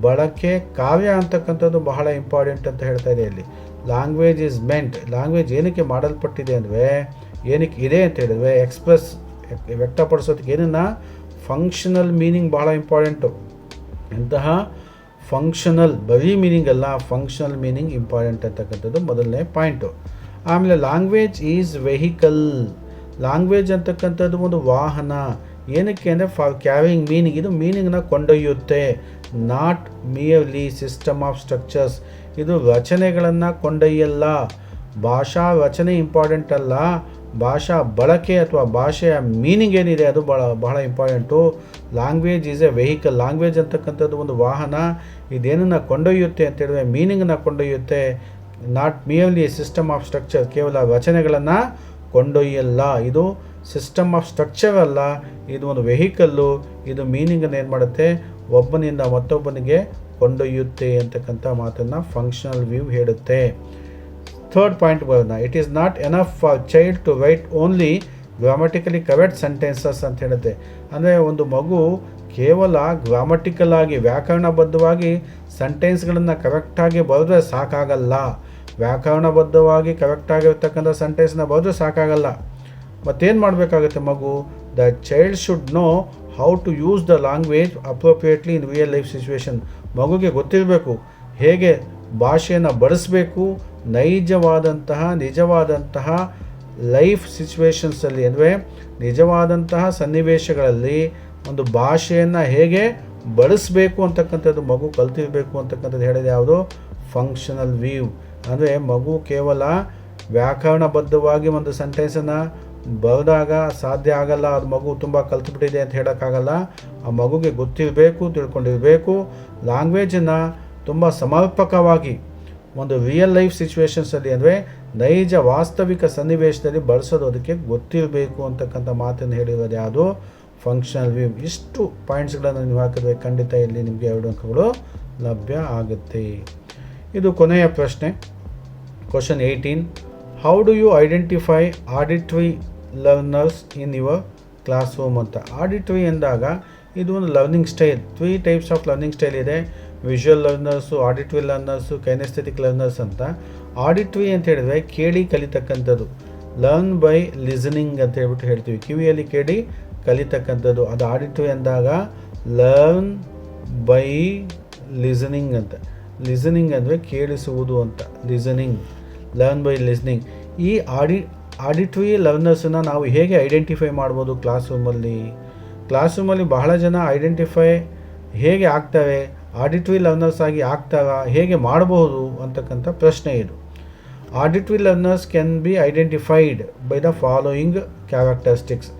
ಬಳಕೆ ಕಾವ್ಯ ಅಂತಕ್ಕಂಥದ್ದು ಬಹಳ ಇಂಪಾರ್ಟೆಂಟ್ ಅಂತ ಹೇಳ್ತಾ ಇದೆ ಇಲ್ಲಿ. ಲ್ಯಾಂಗ್ವೇಜ್ ಈಸ್ ಮೆಂಟ್, ಲ್ಯಾಂಗ್ವೇಜ್ ಏನಕ್ಕೆ ಮಾಡಲ್ಪಟ್ಟಿದೆ ಅಂದರೆ, ಏನಕ್ಕೆ ಇದೆ ಅಂತ ಹೇಳಿದ್ರೆ ಎಕ್ಸ್ಪ್ರೆಸ್ ವ್ಯಕ್ತಪಡಿಸೋದಕ್ಕೆ ಏನನ್ನು, ಫಂಕ್ಷನಲ್ ಮೀನಿಂಗ್ ಬಹಳ ಇಂಪಾರ್ಟೆಂಟು. ಇಂತಹ ಫಂಕ್ಷನಲ್ ಬರೀ ಮೀನಿಂಗ್ ಅಲ್ಲ, ಫಂಕ್ಷನಲ್ ಮೀನಿಂಗ್ ಇಂಪಾರ್ಟೆಂಟ್ ಅಂತಕ್ಕಂಥದ್ದು ಮೊದಲನೇ ಪಾಯಿಂಟು. ಆಮೇಲೆ ಲ್ಯಾಂಗ್ವೇಜ್ ಈಸ್ ವೆಹಿಕಲ್. ಲ್ಯಾಂಗ್ವೇಜ್ ಅಂತಕ್ಕಂಥದ್ದು ಒಂದು ವಾಹನ. ಏನಕ್ಕೆ ಅಂದರೆ ಫಾರ್ ಕ್ಯಾರಿಂಗ್ ಮೀನಿಂಗ್, ಇದು ಮೀನಿಂಗ್ನ ಕೊಂಡೊಯ್ಯುತ್ತೆ. Not merely system of structures, ಇದು ರಚನೆಗಳನ್ನು ಕೊಂಡೊಯ್ಯಲ್ಲ. ಭಾಷಾ ರಚನೆ ಇಂಪಾರ್ಟೆಂಟ್ ಅಲ್ಲ, ಭಾಷಾ ಬಳಕೆ ಅಥವಾ ಭಾಷೆಯ ಮೀನಿಂಗ್ ಏನಿದೆ ಅದು ಬಹಳ important. Language is a vehicle. Language ಅಂತಕ್ಕಂಥದ್ದು ಒಂದು ವಾಹನ. ಇದೇನನ್ನು ಕೊಂಡೊಯ್ಯುತ್ತೆ ಅಂತ ಹೇಳಿದ್ರೆ ಮೀನಿಂಗನ್ನು ಕೊಂಡೊಯ್ಯುತ್ತೆ. Not merely system of structure, ಕೇವಲ ರಚನೆಗಳನ್ನು ಕೊಂಡೊಯ್ಯಲ್ಲ. ಇದು ಸಿಸ್ಟಮ್ ಆಫ್ ಸ್ಟ್ರಕ್ಚರ್ ಅಲ್ಲ, ಇದು ಒಂದು ವೆಹಿಕಲ್ಲು. ಇದು ಮೀನಿಂಗನ್ನು ಏನು ಮಾಡುತ್ತೆ, ಒಬ್ಬನಿಂದ ಮತ್ತೊಬ್ಬನಿಗೆ ಕೊಂಡೊಯ್ಯುತ್ತೆ ಅಂತಕ್ಕಂಥ ಮಾತನ್ನು ಫಂಕ್ಷನಲ್ ವ್ಯೂ ಹೇಳುತ್ತೆ. ಥರ್ಡ್ ಪಾಯಿಂಟ್ ಬರೋಣ. It is not enough for child to write only grammatically correct sentences ಅಂತ ಹೇಳುತ್ತೆ. ಅಂದರೆ ಒಂದು ಮಗು ಕೇವಲ ಗ್ರಾಮಟಿಕಲ್ ಆಗಿ ವ್ಯಾಕರಣಬದ್ಧವಾಗಿ ಸೆಂಟೆನ್ಸ್ಗಳನ್ನು ಕರೆಕ್ಟಾಗಿ ಬರೆದ್ರೆ ಸಾಕಾಗಲ್ಲ. ವ್ಯಾಕರಣಬದ್ಧವಾಗಿ ಕರೆಕ್ಟಾಗಿರ್ತಕ್ಕಂಥ ಸೆಂಟೆನ್ಸ್ನ ಬರೆದ್ರೆ ಸಾಕಾಗಲ್ಲ. ಮತ್ತೇನು ಮಾಡಬೇಕಾಗುತ್ತೆ ಮಗು? The child should know how to use the language appropriately in real life situation. ಮಗುಗೆ ಗೊತ್ತಿರಬೇಕು ಹೇಗೆ ಭಾಷೆಯನ್ನು ಬಳಸಬೇಕು ನಿಜವಾದಂತಹ ಲೈಫ್ ಸಿಚುವೇಶನ್ಸಲ್ಲಿ, ಅಂದರೆ ನಿಜವಾದಂತಹ ಸನ್ನಿವೇಶಗಳಲ್ಲಿ ಒಂದು ಭಾಷೆಯನ್ನು ಹೇಗೆ ಬಳಸಬೇಕು ಅಂತಕ್ಕಂಥದ್ದು ಮಗು ಕಲ್ತಿರಬೇಕು ಅಂತಕ್ಕಂಥದ್ದು ಹೇಳಿದೆ ಯಾವುದು? Functional view. ಅಂದರೆ ಮಗು ಕೇವಲ ವ್ಯಾಕರಣಬದ್ಧವಾಗಿ ಒಂದು ಸೆಂಟೆನ್ಸನ್ನು ಬರೆದಾಗ ಸಾಧ್ಯ ಆಗಲ್ಲ, ಅದು ಮಗು ತುಂಬ ಕಲ್ತ್ಬಿಟ್ಟಿದೆ ಅಂತ ಹೇಳೋಕ್ಕಾಗಲ್ಲ. ಆ ಮಗುಗೆ ಗೊತ್ತಿರಬೇಕು, ತಿಳ್ಕೊಂಡಿರಬೇಕು. ಲ್ಯಾಂಗ್ವೇಜನ್ನು ತುಂಬ ಸಮರ್ಪಕವಾಗಿ ಒಂದು ರಿಯಲ್ ಲೈಫ್ ಸಿಚುವೇಶನ್ಸಲ್ಲಿ, ಅಂದರೆ ನೈಜ ವಾಸ್ತವಿಕ ಸನ್ನಿವೇಶದಲ್ಲಿ ಬಳಸೋದು ಅದಕ್ಕೆ ಗೊತ್ತಿರಬೇಕು ಅಂತಕ್ಕಂಥ ಮಾತನ್ನು ಹೇಳಿರೋದು ಯಾವುದು? Functional view. ಇಷ್ಟು ಪಾಯಿಂಟ್ಸ್ಗಳನ್ನು ನೀವು ಹಾಕಿದ್ರೆ ಖಂಡಿತ ಇಲ್ಲಿ ನಿಮಗೆ 2 ಅಂಕಗಳು ಲಭ್ಯ ಆಗುತ್ತೆ. ಇದು ಕೊನೆಯ ಪ್ರಶ್ನೆ, question 18. How do you identify auditory learners in your class room ಅಂತ. ಆಡಿಟ್ರಿ ಎಂದಾಗ ಇದು ಒಂದು learning style. 3 types of learning style ಇದೆ. Visual learners, auditory learners, kinesthetic learners ಅಂತ. ಆಡಿಟ್ರಿ ಅಂತ ಹೇಳಿದ್ರೆ ಕೇಳಿ ಕಲಿತಕ್ಕಂಥದ್ದು. ಲರ್ನ್ ಬೈ ಲಿಸನಿಂಗ್ ಅಂತ ಹೇಳ್ಬಿಟ್ಟು ಹೇಳ್ತೀವಿ, ಕಿವಿಯಲ್ಲಿ ಕೇಳಿ ಕಲಿತಕ್ಕಂಥದ್ದು. ಅದು ಆಡಿಟ್ರಿ ಅಂದಾಗ ಲರ್ನ್ ಬೈ ಲಿಸನಿಂಗ್ ಅಂತ. ಲಿಸನಿಂಗ್ ಅಂದರೆ ಕೇಳಿಸುವುದು ಅಂತ, ಲಿಸನಿಂಗ್, ಲರ್ನ್ ಬೈ ಲಿಸನಿಂಗ್. ಈ ಆಡಿಟ್ರಿ ಲರ್ನರ್ಸನ್ನು ನಾವು ಹೇಗೆ ಐಡೆಂಟಿಫೈ ಮಾಡ್ಬೋದು ಕ್ಲಾಸ್ ರೂಮಲ್ಲಿ ಬಹಳ ಜನ ಐಡೆಂಟಿಫೈ ಹೇಗೆ ಆಗ್ತವೆ, ಆಡಿಟ್ರಿ ಲರ್ನರ್ಸ್ ಆಗಿ ಆಗ್ತಾರಾ, ಹೇಗೆ ಮಾಡಬಹುದು ಅಂತಕ್ಕಂಥ ಪ್ರಶ್ನೆ ಇದು. Auditory learners can be identified by the following characteristics.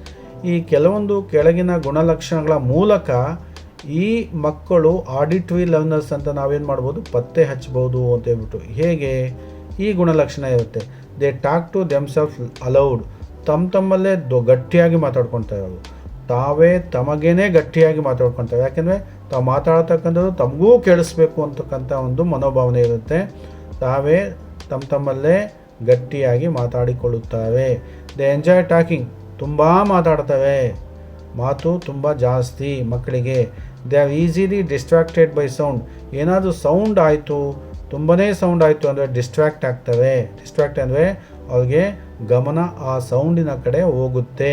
ಈ ಕೆಲವೊಂದು ಕೆಳಗಿನ ಗುಣಲಕ್ಷಣಗಳ ಮೂಲಕ ಈ ಮಕ್ಕಳು ಆಡಿಟ್ರಿ ಲರ್ನರ್ಸ್ ಅಂತ ನಾವೇನು ಮಾಡ್ಬೋದು? ಪತ್ತೆ ಹಚ್ಬೋದು ಅಂತ ಹೇಳ್ಬಿಟ್ಟು. ಹೇಗೆ? ಈ ಗುಣಲಕ್ಷಣ ಇರುತ್ತೆ. They talk to themselves aloud. ತಮ್ಮಲ್ಲೇ ಗಟ್ಟಿಯಾಗಿ ಮಾತಾಡ್ಕೊಳ್ತಾರೆ. ಅವರು ತಾವೇ ತಮಗೇನೆ ಗಟ್ಟಿಯಾಗಿ ಮಾತಾಡ್ಕೊಳ್ತಾರೆ. ಯಾಕೆಂದರೆ ತಾವು ಮಾತಾಡ್ತಕ್ಕಂಥದ್ದು ತಮಗೂ ಕೇಳಿಸ್ಬೇಕು ಅಂತಕ್ಕಂಥ ಒಂದು ಮನೋಭಾವನೆ ಇರುತ್ತೆ. ತಾವೇ ತಮ್ಮಲ್ಲೇ ಗಟ್ಟಿಯಾಗಿ ಮಾತಾಡಿಕೊಳ್ಳುತ್ತವೆ. They enjoy talking. ತುಂಬ ಮಾತಾಡ್ತವೆ, ಮಾತು ತುಂಬ ಜಾಸ್ತಿ ಮಕ್ಕಳಿಗೆ. They are easily distracted by sound. ಏನಾದರೂ ಸೌಂಡ್ ಆಯಿತು, ತುಂಬನೇ ಸೌಂಡ್ ಆಯಿತು ಅಂದರೆ ಡಿಸ್ಟ್ರಾಕ್ಟ್ ಆಗ್ತವೆ. ಡಿಸ್ಟ್ರಾಕ್ಟ್ ಅಂದರೆ ಅವ್ರಿಗೆ ಗಮನ ಆ ಸೌಂಡಿನ ಕಡೆ ಹೋಗುತ್ತೆ.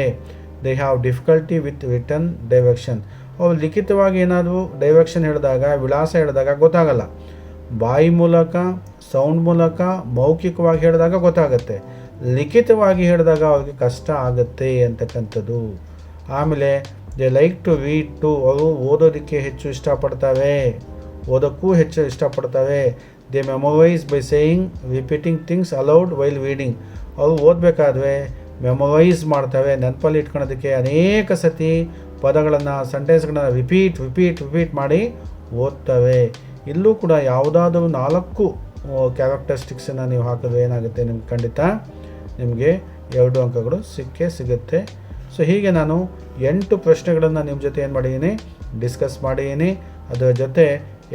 They have difficulty with return direction. ಅವ್ರು ಲಿಖಿತವಾಗಿ ಏನಾದರೂ ಡೈರೆಕ್ಷನ್ ಹೇಳಿದಾಗ, ವಿಳಾಸ ಹೇಳಿದಾಗ ಗೊತ್ತಾಗಲ್ಲ. ಬಾಯಿ ಮೂಲಕ, ಸೌಂಡ್ ಮೂಲಕ, ಮೌಖಿಕವಾಗಿ ಹೇಳಿದಾಗ ಗೊತ್ತಾಗುತ್ತೆ. ಲಿಖಿತವಾಗಿ ಹೇಳಿದಾಗ ಅವ್ರಿಗೆ ಕಷ್ಟ ಆಗುತ್ತೆ ಅಂತಕ್ಕಂಥದ್ದು. ಆಮೇಲೆ they like to read to. ಅವರು ಓದೋದಕ್ಕೆ ಹೆಚ್ಚು ಇಷ್ಟಪಡ್ತವೆ, ಓದೋಕ್ಕೂ ಹೆಚ್ಚು ಇಷ್ಟಪಡ್ತವೆ. They memorise by saying repeating things aloud while reading. ಅವರು ಓದಬೇಕಾದ್ರೆ ಮೆಮೊರೈಸ್ ಮಾಡ್ತವೆ, ನೆನಪಲ್ಲಿ ಇಟ್ಕೊಳ್ಳೋದಕ್ಕೆ ಅನೇಕ ಸತಿ ಪದಗಳನ್ನು, ಸೆಂಟೆನ್ಸ್ಗಳನ್ನು ರಿಪೀಟ್ ಮಾಡಿ ಓದ್ತವೆ. ಇಲ್ಲೂ ಕೂಡ ಯಾವುದಾದ್ರೂ 4 ಕ್ಯಾರೆಕ್ಟರಿಸ್ಟಿಕ್ಸನ್ನು ನೀವು ಹಾಕಿದ್ರೆ ಏನಾಗುತ್ತೆ? ನಿಮ್ಗೆ ಖಂಡಿತ ನಿಮಗೆ 2 ಅಂಕಗಳು ಸಿಗುತ್ತೆ. ಸೊ ಹೀಗೆ ನಾನು 8 ಪ್ರಶ್ನೆಗಳನ್ನು ನಿಮ್ಮ ಜೊತೆ ಏನು ಮಾಡಿದ್ದೀನಿ? ಡಿಸ್ಕಸ್ ಮಾಡಿದ್ದೀನಿ. ಅದರ ಜೊತೆ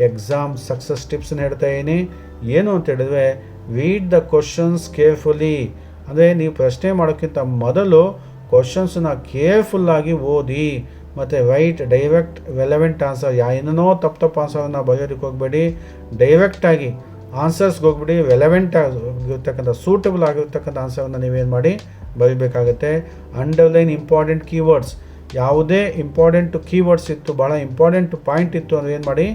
ಎಕ್ಸಾಮ್ ಸಕ್ಸಸ್ ಟಿಪ್ಸನ್ನು ಹೇಳ್ತಾ ಇದ್ದೀನಿ. ಏನು ಅಂತ ಹೇಳಿದ್ರೆ, ರೀಡ್ ದ ಕ್ವಶನ್ಸ್ ಕೇರ್ಫುಲಿ. ಅಂದರೆ ನೀವು ಪ್ರಶ್ನೆ ಮಾಡೋಕ್ಕಿಂತ ಮೊದಲು ಕ್ವಶನ್ಸನ್ನ ಕೇರ್ಫುಲ್ಲಾಗಿ ಓದಿ. ಮತ್ತು ರೈಟ್ ಡೈರೆಕ್ಟ್ ರೆಲೆವೆಂಟ್ ಆನ್ಸರ್. ಏನೇನೋ ತಪ್ಪು ಆನ್ಸರನ್ನು ಬರೆಯೋದಕ್ಕೆ ಹೋಗಬೇಡಿ. ಡೈರೆಕ್ಟಾಗಿ ಆನ್ಸರ್ಸ್ಗೆ ಹೋಗ್ಬಿಡಿ. ರೆಲೆವೆಂಟ್ ಆಗಿರ್ತಕ್ಕಂಥ, ಸೂಟಬಲ್ ಆಗಿರ್ತಕ್ಕಂಥ ಆನ್ಸರನ್ನು ನೀವೇನು ಮಾಡಿ ಬರೀಬೇಕಾಗತ್ತೆ. Underline important keywords. ಯಾವುದೇ ಇಂಪಾರ್ಟೆಂಟ್ ಕೀವರ್ಡ್ಸ್ ಇತ್ತು, ಭಾಳ ಇಂಪಾರ್ಟೆಂಟ್ ಪಾಯಿಂಟ್ ಇತ್ತು ಅಂದರೆ ಏನು ಮಾಡಿ,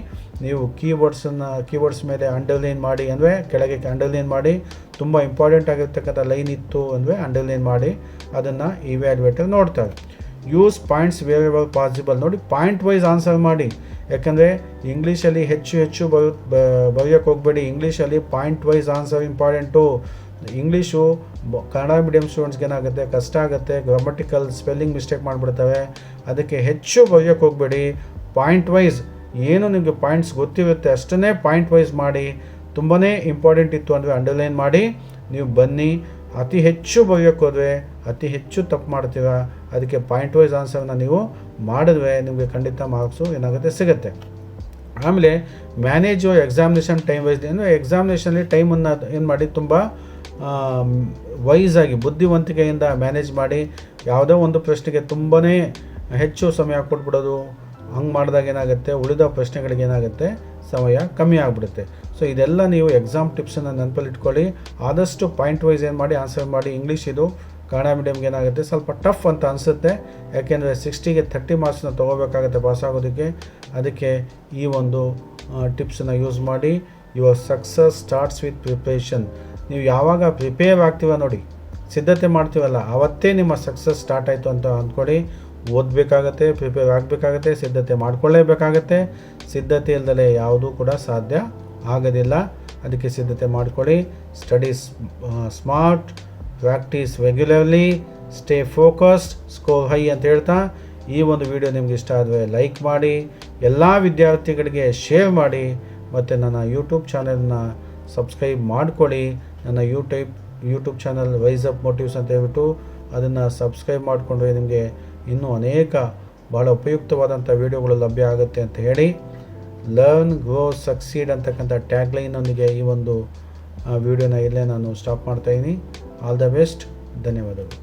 ನೀವು ಕೀವರ್ಡ್ಸ್ ಮೇಲೆ ಅಂಡರ್ಲೈನ್ ಮಾಡಿ, ಅಂದರೆ ಕೆಳಗೆ ಅಂಡರ್ಲೈನ್ ಮಾಡಿ. ತುಂಬ ಇಂಪಾರ್ಟೆಂಟ್ ಆಗಿರ್ತಕ್ಕಂಥ ಲೈನ್ ಇತ್ತು ಅಂದರೆ ಅಂಡರ್ಲೈನ್ ಮಾಡಿ, ಅದನ್ನು ಇವ್ಯಾಲ್ಯುಯೇಟರ್ ನೋಡ್ತಾರೆ. Use points wherever possible. ನೋಡಿ, ಪಾಯಿಂಟ್ ವೈಸ್ ಆನ್ಸರ್ ಮಾಡಿ. ಯಾಕಂದರೆ ಇಂಗ್ಲೀಷಲ್ಲಿ ಹೆಚ್ಚು ಬರೆಯೋಕ್ಕೆ ಹೋಗಬೇಡಿ. ಇಂಗ್ಲೀಷಲ್ಲಿ point wise answer important. English Kannada medium ಸ್ಟೂಡೆಂಟ್ಸ್ಗೆ ಏನಾಗುತ್ತೆ, ಕಷ್ಟ ಆಗುತ್ತೆ. ಗ್ರಾಮಟಿಕಲ್ ಸ್ಪೆಲ್ಲಿಂಗ್ ಮಿಸ್ಟೇಕ್ ಮಾಡಿಬಿಡ್ತವೆ. ಅದಕ್ಕೆ ಹೆಚ್ಚು ಬರೆಯೋಕ್ಕೆ ಹೋಗಬೇಡಿ. ಪಾಯಿಂಟ್ ವೈಸ್ ಏನು ನಿಮಗೆ ಪಾಯಿಂಟ್ಸ್ ಗೊತ್ತಿರುತ್ತೆ ಅಷ್ಟನ್ನೇ ಪಾಯಿಂಟ್ ವೈಸ್ ಮಾಡಿ. ತುಂಬಾ ಇಂಪಾರ್ಟೆಂಟ್ ಇತ್ತು ಅಂದರೆ ಅಂಡರ್ಲೈನ್ ಮಾಡಿ ನೀವು ಬನ್ನಿ. ಅತಿ ಹೆಚ್ಚು ಬರೆಯೋಕ್ಕೆ ಹೋದರೆ ಅತಿ ಹೆಚ್ಚು ತಪ್ಪು ಮಾಡ್ತೀರ. ಅದಕ್ಕೆ ಪಾಯಿಂಟ್ ವೈಸ್ ಆನ್ಸರ್ನ ನೀವು ಮಾಡಿದ್ರೆ ನಿಮಗೆ ಖಂಡಿತ ಮಾರ್ಕ್ಸು ಏನಾಗುತ್ತೆ, ಸಿಗುತ್ತೆ. ಆಮೇಲೆ manage your examination time wise. ಅಂದರೆ ಎಕ್ಸಾಮಿನೇಷನಲ್ಲಿ ಟೈಮನ್ನು ಏನು ಮಾಡಿ, ತುಂಬ ವೈಸಾಗಿ ಬುದ್ಧಿವಂತಿಕೆಯಿಂದ ಮ್ಯಾನೇಜ್ ಮಾಡಿ. ಯಾವುದೋ ಒಂದು ಪ್ರಶ್ನೆಗೆ ತುಂಬಾ ಹೆಚ್ಚು ಸಮಯ ಕೊಟ್ಬಿಡೋದು, ಹಂಗೆ ಮಾಡಿದಾಗ ಏನಾಗುತ್ತೆ, ಉಳಿದ ಪ್ರಶ್ನೆಗಳಿಗೆ ಏನಾಗುತ್ತೆ, ಸಮಯ ಕಮ್ಮಿ ಆಗಿಬಿಡುತ್ತೆ. ಸೊ ಇದೆಲ್ಲ ನೀವು ಎಕ್ಸಾಮ್ ಟಿಪ್ಸನ್ನು ನೆನಪಲ್ಲಿ ಇಟ್ಕೊಳ್ಳಿ. ಆದಷ್ಟು ಪಾಯಿಂಟ್ ವೈಸ್ ಏನು ಮಾಡಿ ಆನ್ಸರ್ ಮಾಡಿ. ಇಂಗ್ಲೀಷ್ ಇದು ಕನ್ನಡ ಮೀಡಿಯಮ್ಗೆ ಏನಾಗುತ್ತೆ ಸ್ವಲ್ಪ ಟಫ್ ಅಂತ ಅನಿಸುತ್ತೆ, ಯಾಕೆಂದರೆ 60ಗೆ 30 ಮಾರ್ಕ್ಸ್ನ ತೊಗೋಬೇಕಾಗುತ್ತೆ ಪಾಸ್ ಆಗೋದಕ್ಕೆ. ಅದಕ್ಕೆ ಈ ಒಂದು ಟಿಪ್ಸನ್ನು ಯೂಸ್ ಮಾಡಿ. Your success starts with preparation. ನೀವು ಯಾವಾಗ ಪ್ರಿಪೇರ್ ಆಗ್ತೀವ ನೋಡಿ, ಸಿದ್ಧತೆ ಮಾಡ್ತೀವಲ್ಲ, ಆವತ್ತೇ ನಿಮ್ಮ ಸಕ್ಸಸ್ ಸ್ಟಾರ್ಟ್ ಆಯಿತು ಅಂತ ಅಂದ್ಕೊಳ್ಳಿ. ಓದಬೇಕಾಗತ್ತೆ, ಪ್ರಿಪೇರ್ ಆಗಬೇಕಾಗತ್ತೆ, ಸಿದ್ಧತೆ ಮಾಡ್ಕೊಳ್ಳೇಬೇಕಾಗತ್ತೆ. ಸಿದ್ಧತೆ ಇಲ್ಲದೆ ಯಾವುದೂ ಕೂಡ ಸಾಧ್ಯ ಆಗೋದಿಲ್ಲ. ಅದಕ್ಕೆ ಸಿದ್ಧತೆ ಮಾಡ್ಕೊಳ್ಳಿ. Studies smart, practice regularly, stay focused, score high ಅಂತ ಹೇಳ್ತಾ ಈ ಒಂದು ವಿಡಿಯೋ ನಿಮ್ಗೆ ಇಷ್ಟ ಆದರೆ ಲೈಕ್ ಮಾಡಿ, ಎಲ್ಲ ವಿದ್ಯಾರ್ಥಿಗಳಿಗೆ ಶೇರ್ ಮಾಡಿ, ಮತ್ತು ನನ್ನ ಯೂಟ್ಯೂಬ್ ಚಾನಲ್ನ ಸಬ್ಸ್ಕ್ರೈಬ್ ಮಾಡ್ಕೊಳ್ಳಿ. ನನ್ನ YouTube channel rice up motives ಅಂತ ಹೇಳ್ಬಿಟ್ಟು ಅದನ್ನು ಸಬ್ಸ್ಕ್ರೈಬ್ ಮಾಡಿಕೊಂಡ್ರೆ ನಿಮಗೆ ಇನ್ನೂ ಅನೇಕ ಭಾಳ ಉಪಯುಕ್ತವಾದಂಥ ವಿಡಿಯೋಗಳು ಲಭ್ಯ ಆಗುತ್ತೆ ಅಂತ ಹೇಳಿ, ಲರ್ನ್ ಗ್ರೋ ಸಕ್ಸೀಡ್ ಅಂತಕ್ಕಂಥ ಟ್ಯಾಗ್ಲೈನ್ನೊಂದಿಗೆ ಈ ಒಂದು ವಿಡಿಯೋನ ಇಲ್ಲೇ ನಾನು ಸ್ಟಾಪ್ ಮಾಡ್ತಾಯಿದ್ದೀನಿ. All the best. ಧನ್ಯವಾದಗಳು.